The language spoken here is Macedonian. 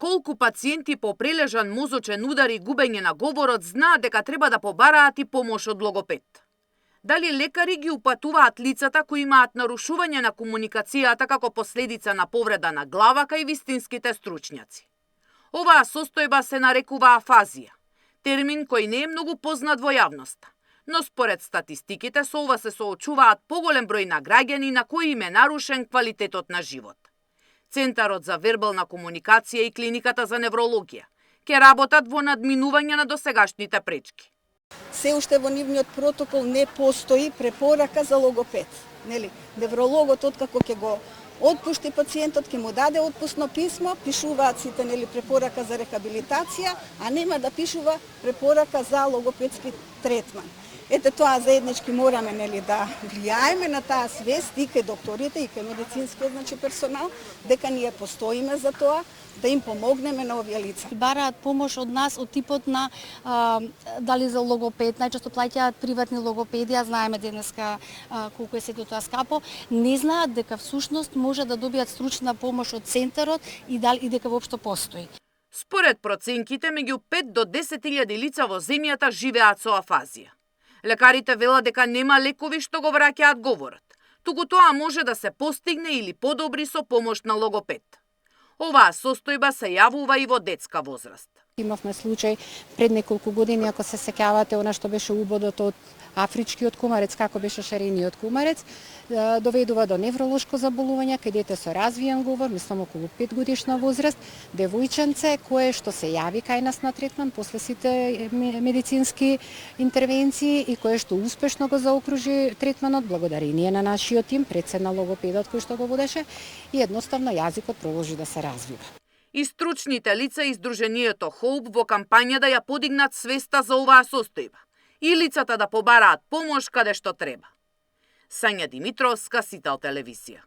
колку пациенти по прележан мозочен удар и губење на говорот знаат дека треба да побараат и помош од логопед. Дали лекари ги упатуваат лицата кои имаат нарушување на комуникацијата како последица на повреда на глава кај вистинските стручњаци? Оваа состојба се нарекува афазија, термин кој не е многу познат во јавноста, но според статистиките со ова се соочуваат поголем број на граѓани на кои им е нарушен квалитетот на живот. Центарот за вербална комуникација и Клиниката за неврологија ќе работат во надминување на досегашните пречки. Се уште во нивниот протокол не постои препорака за логопед. Нели, неврологот откако ќе го отпушти пациентот, ќе му даде отпусно писмо, пишуваат сите препорака за рехабилитација, а нема да пишува препорака за логопедски третман. Ете тоа заеднички мораме да влијаеме на таа свест и кај докторите и кај медицинскиот персонал, дека ние постоиме за тоа, да им помогнеме на овие лица. Бараат помош од нас од типот на дали за логопед, најчесто плаќаат приватни логопеди, а знаеме денеска колку е сето тоа скапо, не знаат дека всушност може да добијат стручна помош од центарот и дека воопшто постои. Според проценките, меѓу 5 до 10.000 лица во земјата живеат со афазија. Лекарите велат дека нема лекови што го враќаат говорот, туку тоа може да се постигне или подобри со помош на логопед. Оваа состојба се јавува и во детска возраст. Имавме случај пред неколку години, ако се сеќавате, она што беше убодот од афричкиот кумарец, како беше шарениот кумарец, доведува до невролошко заболување кај дете со развиен говор, мислам околу 5 годишна возраст, девојченце кое што се јави кај нас на третман после сите медицински интервенции и кое што успешно го заокружи третманот благодарение на нашиот тим, председна логопедот кој што го водеше, и едноставно јазикот продолжи да се развива. И стручните лица и Сдруженијето Хоуп во кампања да ја подигнат свеста за оваа состојба и лицата да побараат помош каде што треба. Сања Димитровска, Сител телевизија.